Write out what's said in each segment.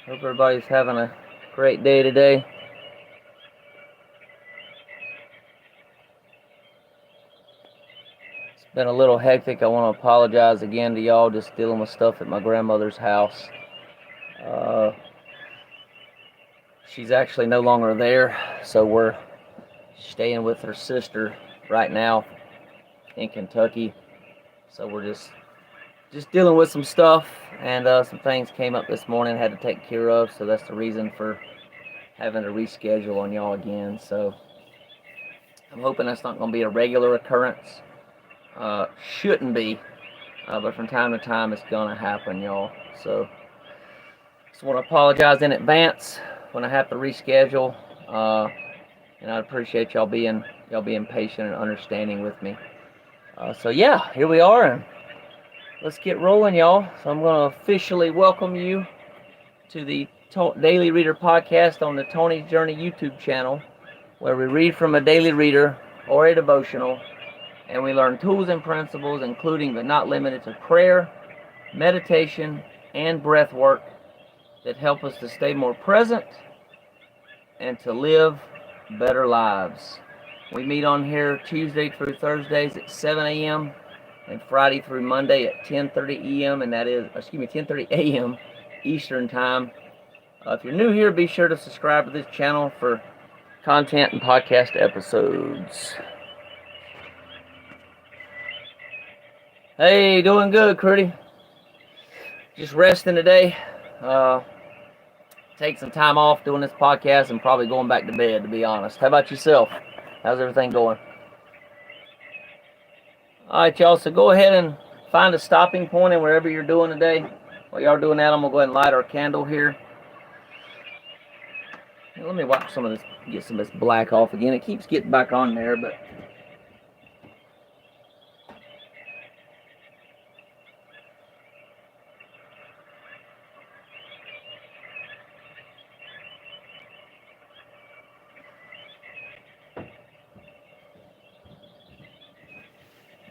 Hope everybody's having a great day today. It's been a little hectic. I want to apologize again to y'all, just dealing with stuff at my grandmother's house. She's actually no longer there, so we're staying with her sister right now in Kentucky. So we're just dealing with some stuff, and some things came up this morning I had to take care of, so that's the reason for having to reschedule on y'all again. So I'm hoping that's not going to be a regular occurrence. Shouldn't be, but from time to time it's going to happen, y'all. So just want to apologize in advance when I have to reschedule, and I appreciate y'all being patient and understanding with me. So yeah, here we are, and let's get rolling, y'all. So I'm going to officially welcome you to the Daily Reader podcast on the Tony's Journey YouTube channel, where we read from a daily reader or a devotional, and we learn tools and principles, including but not limited to prayer, meditation, and breath work that help us to stay more present and to live better lives. We meet on here Tuesday through Thursdays at 7 a.m. and Friday through Monday at 10:30 a.m. and that is, 10:30 a.m. Eastern Time. If you're new here, be sure to subscribe to this channel for content and podcast episodes. Hey, doing good, Critty. Just resting today. Take some time off doing this podcast and probably going back to bed, to be honest. How about yourself? How's everything going? Alright, y'all, so go ahead and find a stopping point in wherever you're doing today. While y'all are doing that, I'm going to go ahead and light our candle here. Let me wipe some of this, get some of this black off again. It keeps getting back on there, but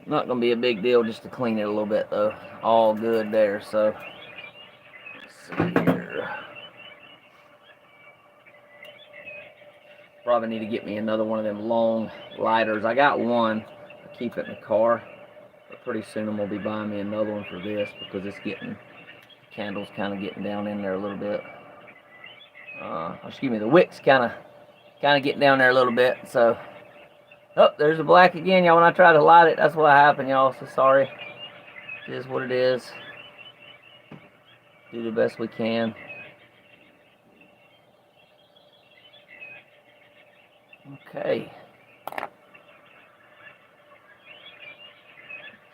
not going to be a big deal just to clean it a little bit, though. All good there, so let's see here. Probably need to get me another one of them long lighters. I got one. I keep it in the car. But pretty soon I'm going to be buying me another one for this because it's getting, candle's kind of getting down in there a little bit. The wick's kind of getting down there a little bit, so. Oh, there's the black again, y'all. When I try to light it, that's what happened, y'all. So sorry. It is what it is. Do the best we can. Okay.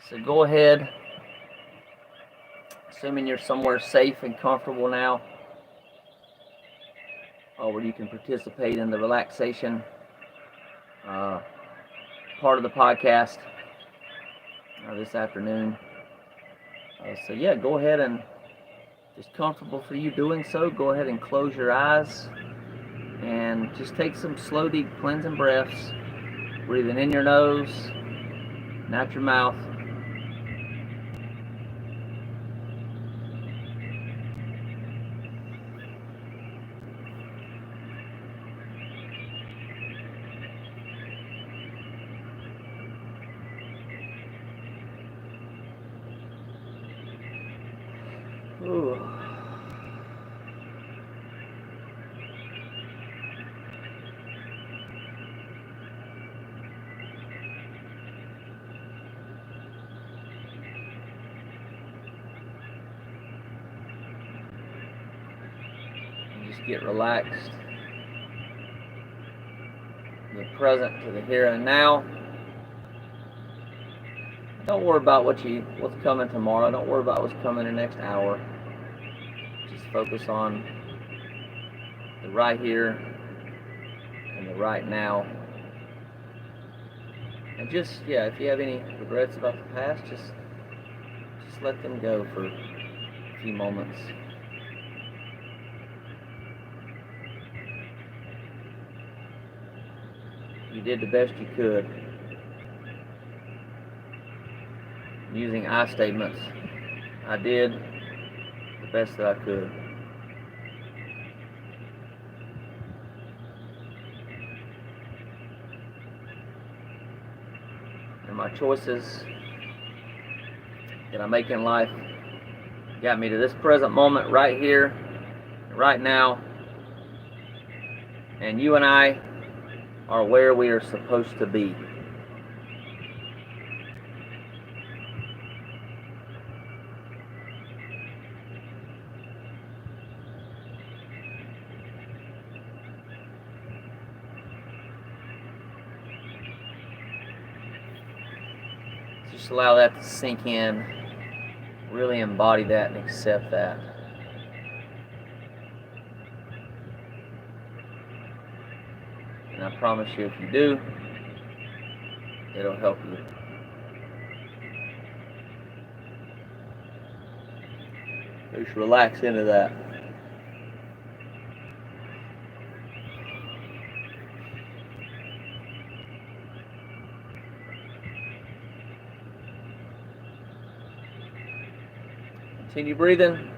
So go ahead. Assuming you're somewhere safe and comfortable now, where you can participate in the relaxation part of the podcast this afternoon. So yeah, go ahead and, just comfortable for you doing so, go ahead and close your eyes and just take some slow, deep cleansing breaths, breathing in your nose and out your mouth. Ooh. Just get relaxed. Be present to the here and now. Don't worry about what's coming tomorrow. Don't worry about what's coming in the next hour. Just focus on the right here and the right now. And just, if you have any regrets about the past, just let them go for a few moments. You did the best you could. Using I statements, I did the best that I could. my choices that I make in life got me to this present moment right here, right now. And you and I are where we are supposed to be. Just allow that to sink in. Really embody that and accept that. And I promise you, if you do, it'll help you. Just relax into that. Continue breathing.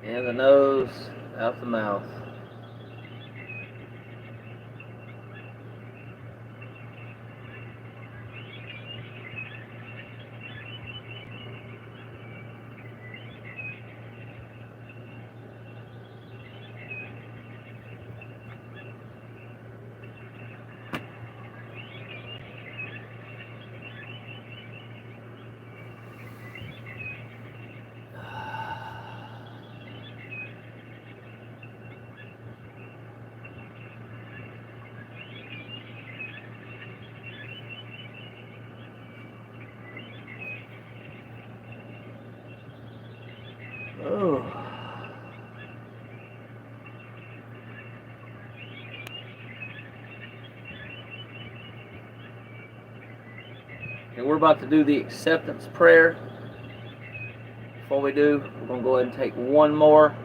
In the nose, out the mouth. Oh. And we're about to do the acceptance prayer. Before we do, we're going to go ahead and take one more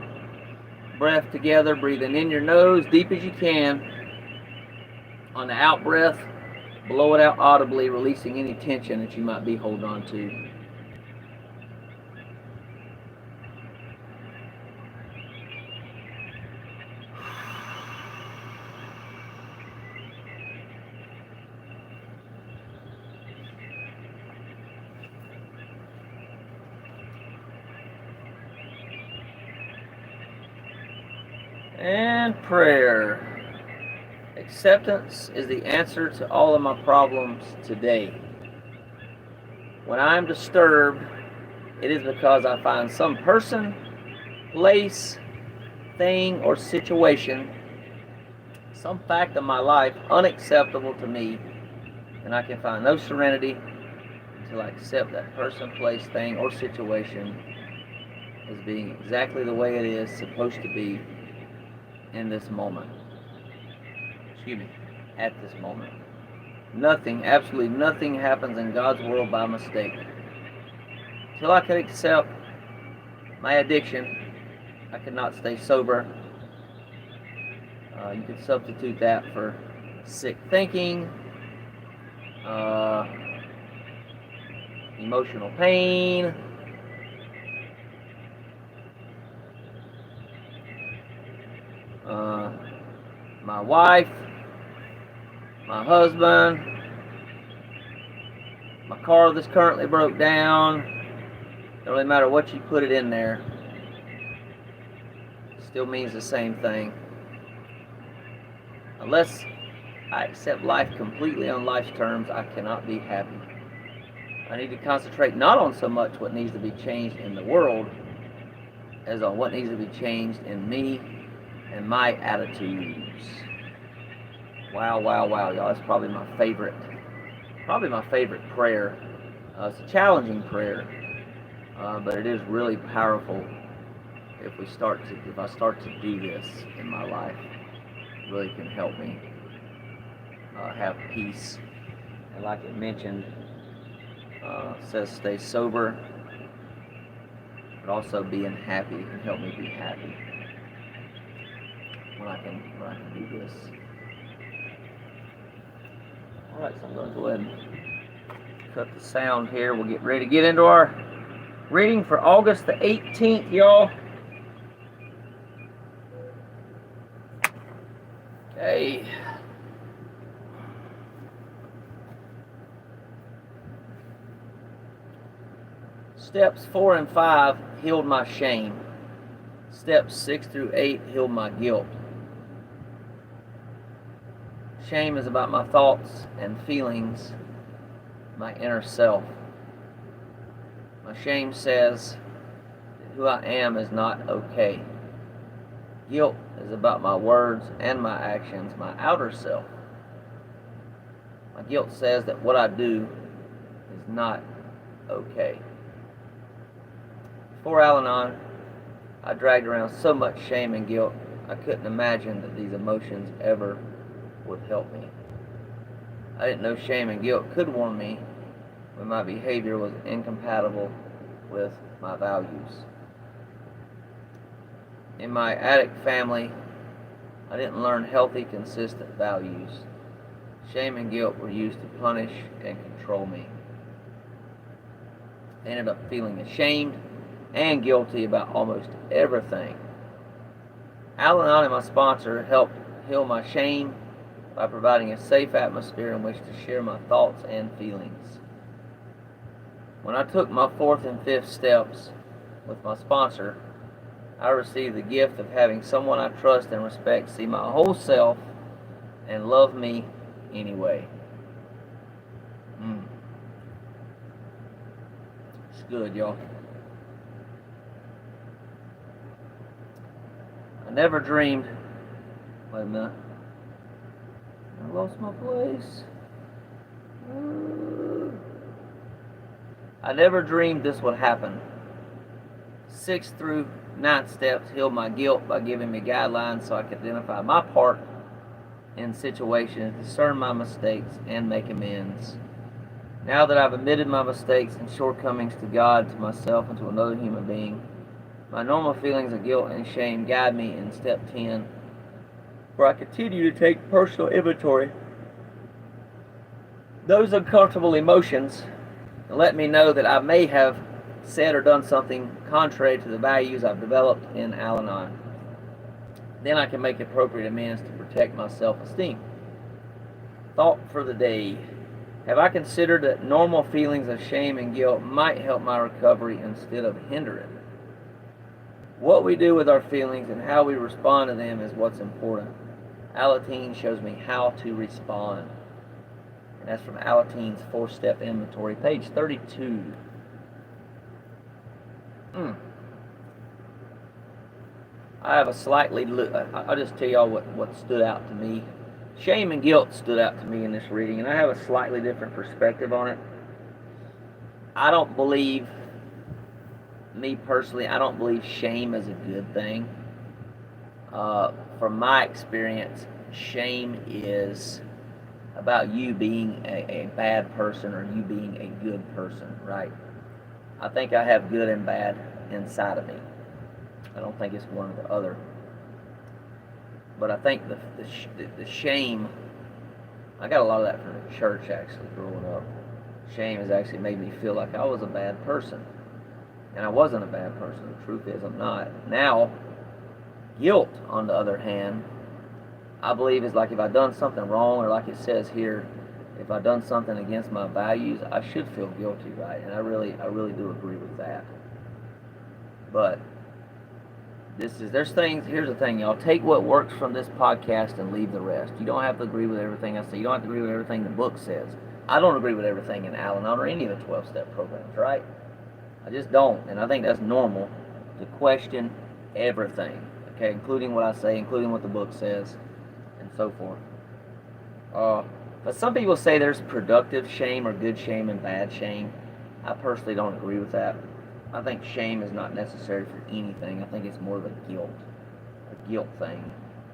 breath together, breathing in your nose deep as you can. On the out breath, blow it out audibly, releasing any tension that you might be holding on to. And prayer. Acceptance is the answer to all of my problems today. When I am disturbed, it is because I find some person, place, thing, or situation, some fact of my life unacceptable to me, and I can find no serenity until I accept that person, place, thing, or situation as being exactly the way it is supposed to be in this moment. At this moment. Nothing, absolutely nothing happens in God's world by mistake. Until I could accept my addiction, I could not stay sober. You could substitute that for sick thinking, emotional pain, my wife, my husband, my car that's currently broke down. Don't really matter what you put it in there. It still means the same thing. Unless I accept life completely on life's terms, I cannot be happy. I need to concentrate not on so much what needs to be changed in the world as on what needs to be changed in me and my attitudes. Wow, wow, wow, y'all. That's probably my favorite prayer. It's a challenging prayer, but it is really powerful if I start to do this in my life. It really can help me. have peace. And like it mentioned, says stay sober, but also being happy can help me be happy when I can do this. All right, so I'm going to go ahead and cut the sound here. We'll get ready to get into our reading for August the 18th, y'all. Okay. Steps 4 and 5 healed my shame. Steps 6 through 8 healed my guilt. Shame is about my thoughts and feelings, my inner self. My shame says that who I am is not okay. Guilt is about my words and my actions, my outer self. My guilt says that what I do is not okay. Before Al-Anon, I dragged around so much shame and guilt, I couldn't imagine that these emotions ever would help me. I didn't know shame and guilt could warn me when my behavior was incompatible with my values. In my addict family, I didn't learn healthy, consistent values. Shame and guilt were used to punish and control me. I ended up feeling ashamed and guilty about almost everything. Al-Anon and my sponsor helped heal my shame by providing a safe atmosphere in which to share my thoughts and feelings. When I took my 4th and 5th steps with my sponsor, I received the gift of having someone I trust and respect see my whole self and love me anyway. It's good, y'all. I never dreamed. Wait a minute. I lost my place. I never dreamed this would happen. 6th through 9th steps healed my guilt by giving me guidelines so I could identify my part in situations, discern my mistakes, and make amends. Now that I've admitted my mistakes and shortcomings to God, to myself, and to another human being, my normal feelings of guilt and shame guide me in step 10, where I continue to take personal inventory. Those uncomfortable emotions let me know that I may have said or done something contrary to the values I've developed in Al-Anon. Then I can make appropriate amends to protect my self-esteem. Thought for the day. Have I considered that normal feelings of shame and guilt might help my recovery instead of hinder it? What we do with our feelings and how we respond to them is what's important. Alateen shows me how to respond. And that's from Alateen's 4-step inventory, page 32. I have a slightly, I'll just tell y'all what stood out to me. Shame and guilt stood out to me in this reading, and I have a slightly different perspective on it. I don't believe, me personally, I don't believe shame is a good thing. From my experience, shame is about you being a bad person or you being a good person, right? I think I have good and bad inside of me. I don't think it's one or the other. But I think the shame, I got a lot of that from the church actually growing up. Shame has actually made me feel like I was a bad person. And I wasn't a bad person. The truth is I'm not. Now, guilt, on the other hand, I believe is like if I've done something wrong, or like it says here, if I've done something against my values, I should feel guilty, right? And I really do agree with that. But there's things, here's the thing, y'all. Take what works from this podcast and leave the rest. You don't have to agree with everything I say. You don't have to agree with everything the book says. I don't agree with everything in Al-Anon or any of the 12-step programs, right? I just don't. And I think that's normal to question everything, okay? Including what I say, including what the book says, and so forth. But some people say there's productive shame or good shame and bad shame. I personally don't agree with that. I think shame is not necessary for anything. I think it's more of a guilt thing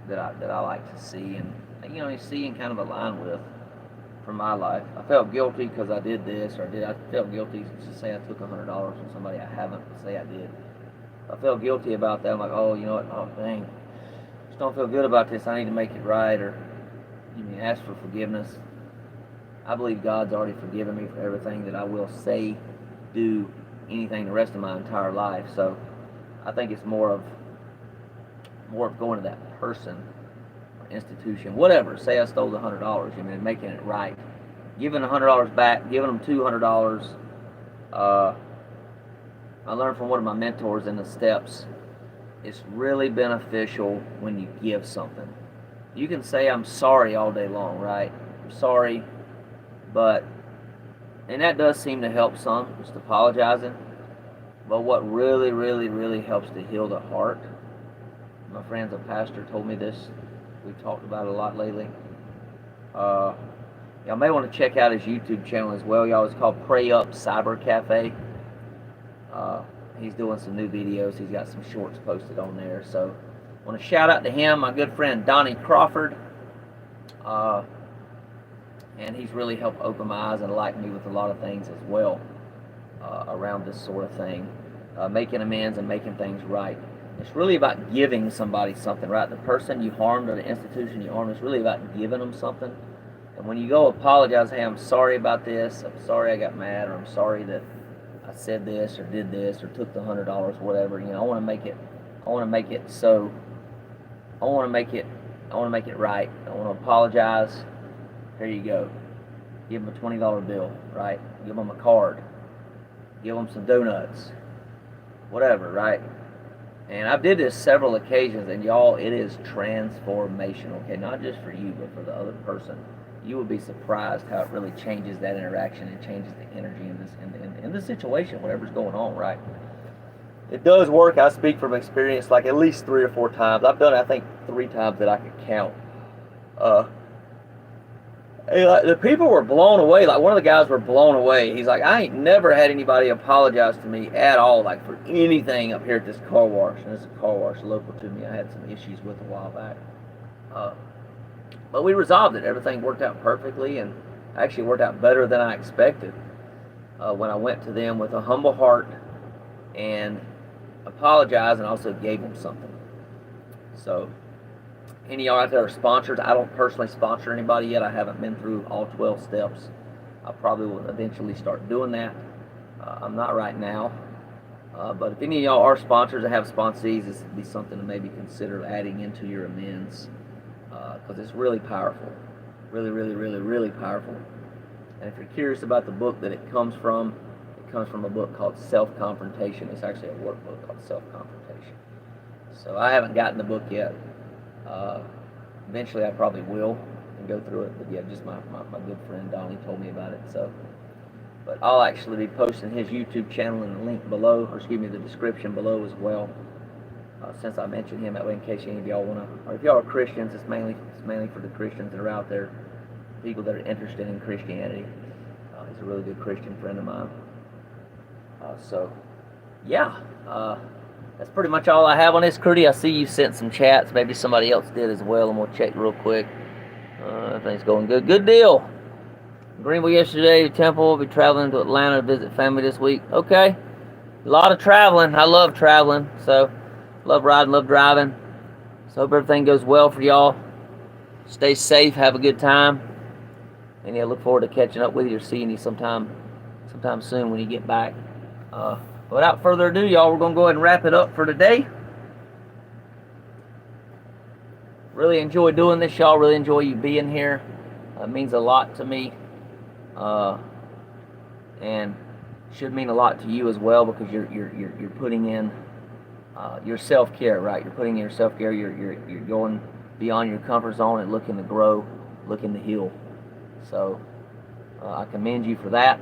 that I like to see and, you see and kind of align with. for my life. I felt guilty because I did this, or I felt guilty to say I took $100 from somebody I haven't, say I did. I felt guilty about that. I'm like, oh, you know what, oh dang, just don't feel good about this, I need to make it right, or you mean ask for forgiveness. I believe God's already forgiven me for everything that I will say, do, anything the rest of my entire life. So I think it's more of going to that person, institution, whatever. Say I stole the $100, and making it right, giving $100 back, giving them $200. I learned from one of my mentors in the steps. It's really beneficial when you give something. You can say I'm sorry all day long, right? I'm sorry, and that does seem to help some, just apologizing. But what really, really, really helps to heal the heart, my friend's a pastor, told me this. We've talked about it a lot lately. Y'all may want to check out his YouTube channel as well, y'all. It's called Pray Up Cybercafe. He's doing some new videos. He's got some shorts posted on there. So I want to shout out to him, my good friend Donnie Crawford. And he's really helped open my eyes and enlighten me with a lot of things as well around this sort of thing. Making amends and making things right. It's really about giving somebody something, right? The person you harmed or the institution you harmed, it's really about giving them something. And when you go apologize, hey, I'm sorry about this, I'm sorry I got mad, or I'm sorry that I said this or did this or took the $100, whatever, I want to make it right. I want to apologize. Here you go. Give them a $20 bill, right? Give them a card. Give them some donuts. Whatever, right? And I did this several occasions, and y'all, it is transformational, okay? Not just for you, but for the other person. You will be surprised how it really changes that interaction and changes the energy in this situation, whatever's going on, right? It does work. I speak from experience, like at least 3 or 4 times. I've done it, I think, 3 times that I could count. The people were blown away. Like, one of the guys were blown away. He's like, I ain't never had anybody apologize to me at all, like for anything up here at this car wash. And this is a car wash local to me. I had some issues with a while back. But we resolved it. Everything worked out perfectly, and actually worked out better than I expected when I went to them with a humble heart and apologized and also gave them something. So any of y'all out there are sponsors. I don't personally sponsor anybody yet. I haven't been through all 12 steps. I probably will eventually start doing that. I'm not right now. But if any of y'all are sponsors and have sponsees, this would be something to maybe consider adding into your amends. Because it's really powerful. Really, really, really, really powerful. And if you're curious about the book that it comes from a book called Self-Confrontation. It's actually a workbook called Self-Confrontation. So I haven't gotten the book yet. Eventually I probably will and go through it. But yeah, just my good friend Donnie told me about it. So, but I'll actually be posting his YouTube channel in the link below, or excuse me, the description below as well. Since I mentioned him, that way in case any of y'all want to, or if y'all are Christians, it's mainly for the Christians that are out there, people that are interested in Christianity. He's a really good Christian friend of mine. So, yeah, that's pretty much all I have on this, Crudy. I see you sent some chats. Maybe somebody else did as well, and we'll check real quick. Everything's going good. Good deal. Greenville yesterday, Temple. Will be traveling to Atlanta to visit family this week. Okay. A lot of traveling. I love traveling. So, love riding, love driving. So, hope everything goes well for y'all. Stay safe. Have a good time. And yeah, look forward to catching up with you or seeing you sometime soon when you get back. Without further ado, y'all, we're going to go ahead and wrap it up for today. Really enjoy doing this, y'all. Really enjoy you being here. It means a lot to me. And should mean a lot to you as well, because you're putting in your self-care, right? You're putting in your self-care. You're going beyond your comfort zone and looking to grow, looking to heal. So I commend you for that.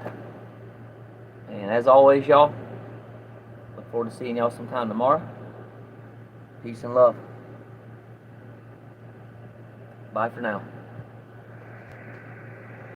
And as always, y'all, look forward to seeing y'all sometime tomorrow. Peace and love. Bye for now.